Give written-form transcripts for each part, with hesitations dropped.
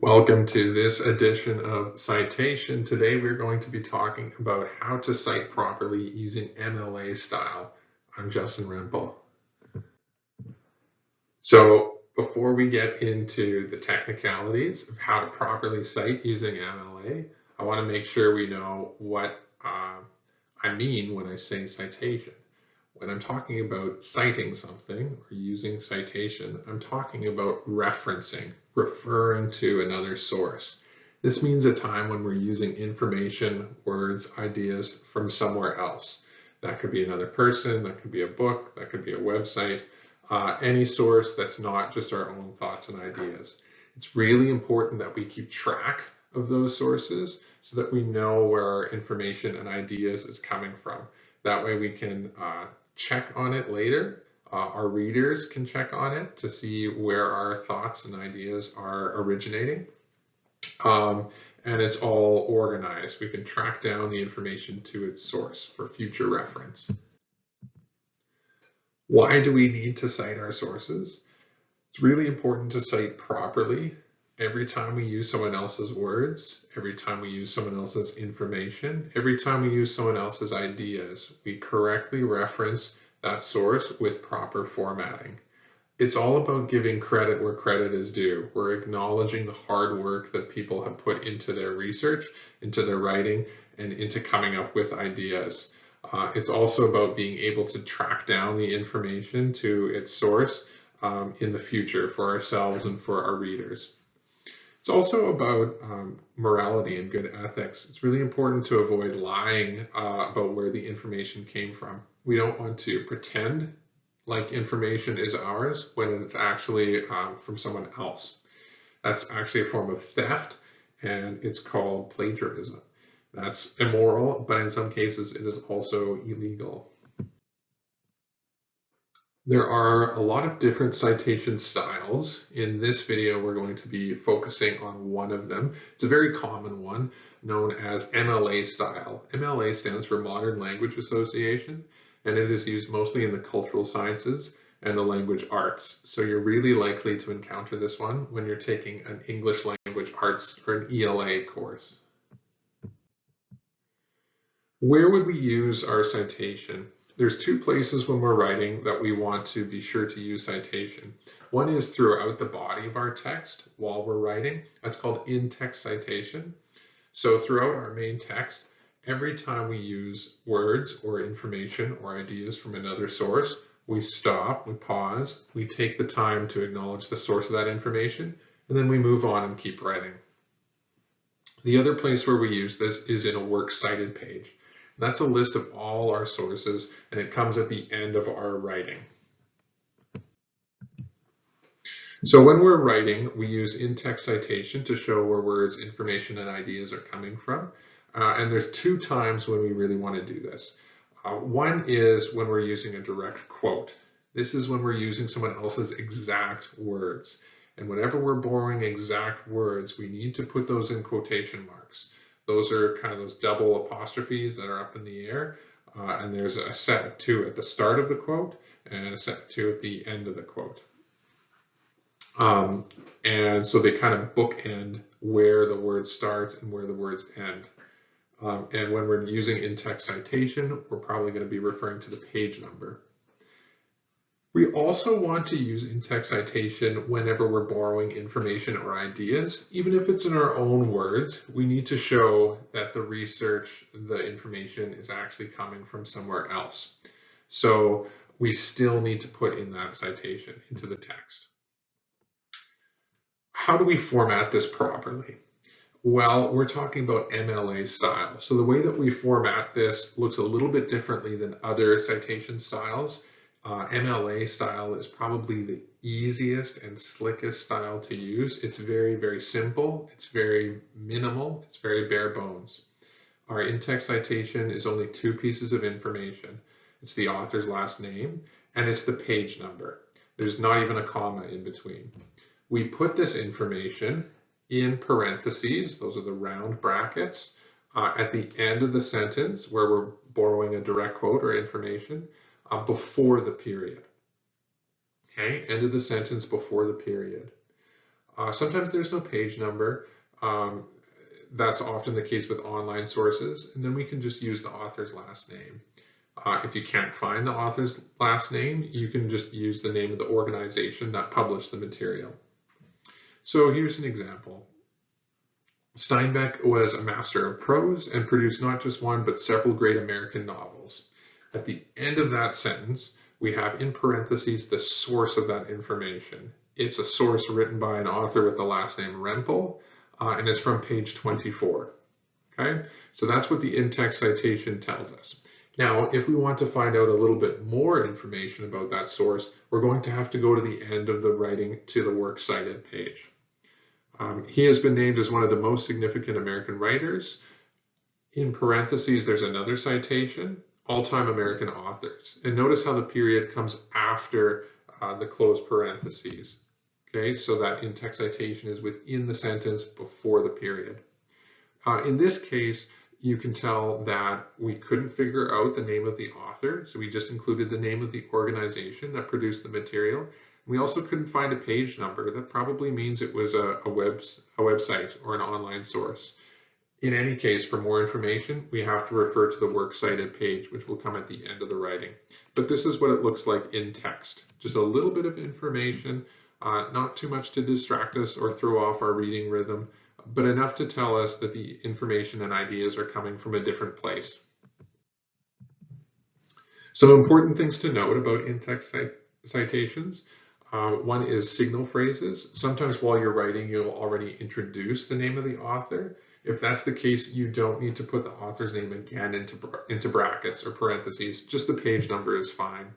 Welcome to this edition of Citation. Today we're going to be talking about how to cite properly using MLA style. I'm Justin Rempel. So before we get into the technicalities of how to properly cite using MLA, I want to make sure we know what I mean when I say citation. When I'm talking about citing something or using citation, I'm talking about referencing, referring to another source. This means a time when we're using information, words, ideas from somewhere else. That could be another person, that could be a book, that could be a website, any source that's not just our own thoughts and ideas. It's really important that we keep track of those sources so that we know where our information and ideas is coming from. That way we can check on it later. Our readers can check on it to see where our thoughts and ideas are originating. And it's all organized. We can track down the information to its source for future reference. Why do we need to cite our sources? It's really important to cite properly. Every time we use someone else's words, every time we use someone else's information, every time we use someone else's ideas, we correctly reference that source with proper formatting. It's all about giving credit where credit is due. We're acknowledging the hard work that people have put into their research, into their writing, and into coming up with ideas. It's also about being able to track down the information to its source in the future for ourselves and for our readers. It's also about morality and good ethics. It's really important to avoid lying about where the information came from. We don't want to pretend like information is ours when it's actually from someone else. That's actually a form of theft, and it's called plagiarism. That's immoral, but in some cases it is also illegal. There are a lot of different citation styles. In this video, we're going to be focusing on one of them. It's a very common one known as MLA style. MLA stands for Modern Language Association, and it is used mostly in the cultural sciences and the language arts. So you're really likely to encounter this one when you're taking an English language arts or an ELA course. Where would we use our citation? There's two places when we're writing that we want to be sure to use citation. One is throughout the body of our text while we're writing. That's called in-text citation. So throughout our main text, every time we use words or information or ideas from another source, we stop, we pause, we take the time to acknowledge the source of that information, and then we move on and keep writing. The other place where we use this is in a Works Cited page. That's a list of all our sources, and it comes at the end of our writing. So when we're writing, we use in-text citation to show where words, information, and ideas are coming from. And there's two times when we really want to do this. One is when we're using a direct quote. This is when we're using someone else's exact words. And whenever we're borrowing exact words, we need to put those in quotation marks. Those are kind of those double apostrophes that are up in the air. And there's a set of two at the start of the quote and a set of two at the end of the quote. And so they kind of bookend where the words start and where the words end. And when we're using in-text citation, we're probably going to be referring to the page number. We also want to use in-text citation whenever we're borrowing information or ideas. Even if it's in our own words, we need to show that the research, the information is actually coming from somewhere else. So we still need to put in that citation into the text. How do we format this properly? Well, we're talking about MLA style. So the way that we format this looks a little bit differently than other citation styles. MLA style is probably the easiest and slickest style to use. It's very, very simple. It's very minimal. It's very bare bones. Our in-text citation is only two pieces of information. It's the author's last name and it's the page number. There's not even a comma in between. We put this information in parentheses, those are the round brackets, at the end of the sentence where we're borrowing a direct quote or information before the period. Okay, end of the sentence before the period. Sometimes there's no page number. That's often the case with online sources, and then we can just use the author's last name. If you can't find the author's last name, you can just use the name of the organization that published the material. So here's an example. Steinbeck was a master of prose and produced not just one, but several great American novels. At the end of that sentence, we have in parentheses the source of that information. It's a source written by an author with the last name Rempel, and it's from page 24. Okay, so that's what the in-text citation tells us. Now, if we want to find out a little bit more information about that source, we're going to have to go to the end of the writing to the Works Cited page. He has been named as one of the most significant American writers. In parentheses, there's another citation, all-time American authors. And notice how the period comes after the closed parentheses. Okay, so that in-text citation is within the sentence before the period. In this case, you can tell that we couldn't figure out the name of the author, so we just included the name of the organization that produced the material. We also couldn't find a page number. That probably means it was a website or an online source. In any case, for more information, we have to refer to the Works Cited page, which will come at the end of the writing. But this is what it looks like in text. Just a little bit of information, not too much to distract us or throw off our reading rhythm, but enough to tell us that the information and ideas are coming from a different place. Some important things to note about in-text citations. One is signal phrases. Sometimes while you're writing, you'll already introduce the name of the author. If that's the case, you don't need to put the author's name again into brackets or parentheses. Just the page number is fine.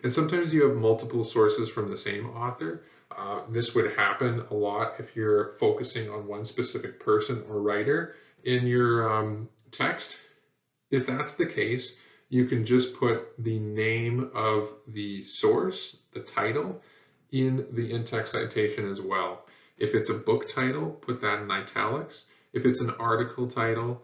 And sometimes you have multiple sources from the same author. This would happen a lot if you're focusing on one specific person or writer in your text. If that's the case, you can just put the name of the source, the title, in the in-text citation as well. If it's a book title, put that in italics. If it's an article title,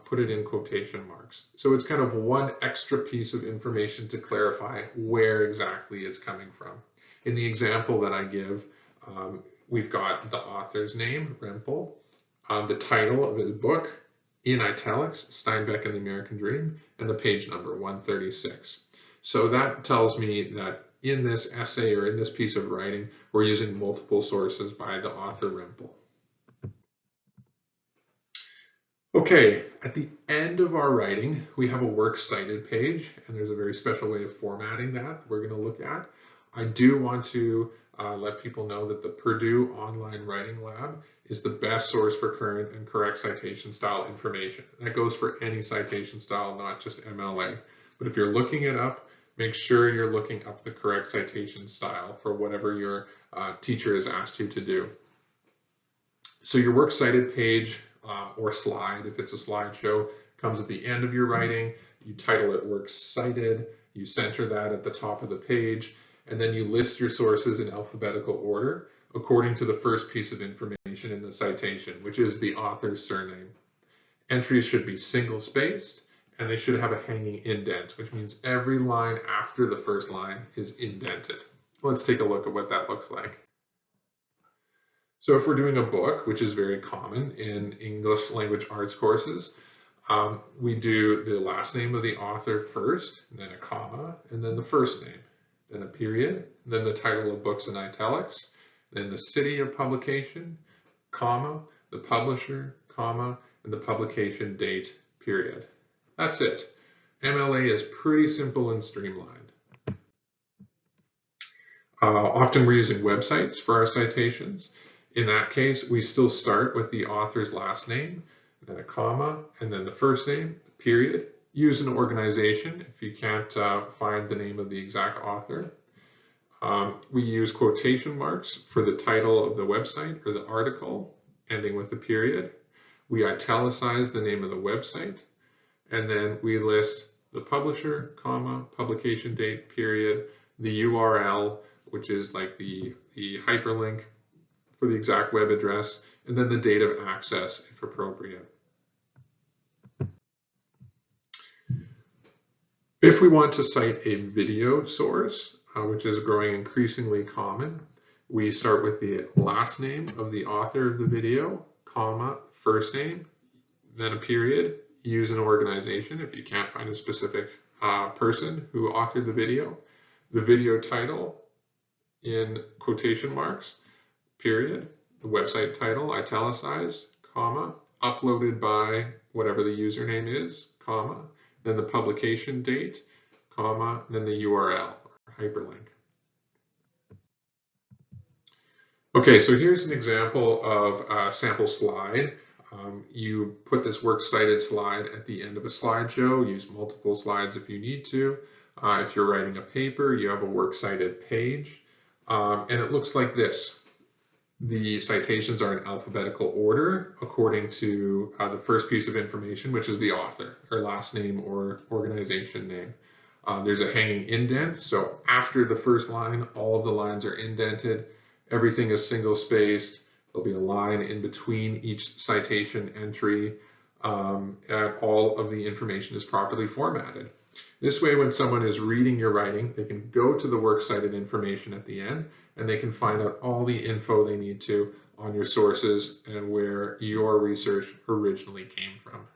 put it in quotation marks. So it's kind of one extra piece of information to clarify where exactly it's coming from. In the example that I give, we've got the author's name, Rempel, the title of his book, in italics, Steinbeck and the American Dream, and the page number, 136. So that tells me that in this essay or in this piece of writing, we're using multiple sources by the author Rempel. Okay, at the end of our writing, we have a Works Cited page, and there's a very special way of formatting that we're going to look at. I do want to let people know that the Purdue Online Writing Lab is the best source for current and correct citation style information. That goes for any citation style, not just MLA. But if you're looking it up, make sure you're looking up the correct citation style for whatever your teacher has asked you to do. So your Works Cited page or slide, if it's a slideshow, comes at the end of your writing. You title it Works Cited, you center that at the top of the page, and then you list your sources in alphabetical order according to the first piece of information in the citation, which is the author's surname. Entries should be single-spaced, and they should have a hanging indent, which means every line after the first line is indented. Let's take a look at what that looks like. So if we're doing a book, which is very common in English language arts courses, we do the last name of the author first, and then a comma, and then the first name, then a period, then the title of books in italics, then the city of publication, comma, the publisher, comma, and the publication date, period. That's it. MLA is pretty simple and streamlined. Often we're using websites for our citations. In that case, we still start with the author's last name, then a comma, and then the first name, period. Use an organization if you can't find the name of the exact author. We use quotation marks for the title of the website or the article, ending with a period. We italicize the name of the website, and then we list the publisher, comma, publication date, period, the URL, which is like the hyperlink for the exact web address, and then the date of access if appropriate. If we want to cite a video source, which is growing increasingly common, We start with the last name of the author of the video, comma, first name, then a period, use an organization if you can't find a specific person who authored the video title in quotation marks, period, the website title italicized, comma, uploaded by whatever the username is, comma, then the publication date, comma, then the URL or hyperlink. Okay, so here's an example of a sample slide. You put this Works Cited slide at the end of a slideshow. Use multiple slides if you need to. If you're writing a paper, you have a Works Cited page. And it looks like this. The citations are in alphabetical order according to the first piece of information, which is the author, their last name or organization name. There's a hanging indent, so after the first line, all of the lines are indented. Everything is single spaced. There'll be a line in between each citation entry, and all of the information is properly formatted. This way, when someone is reading your writing, they can go to the Works Cited information at the end, and they can find out all the info they need to on your sources and where your research originally came from.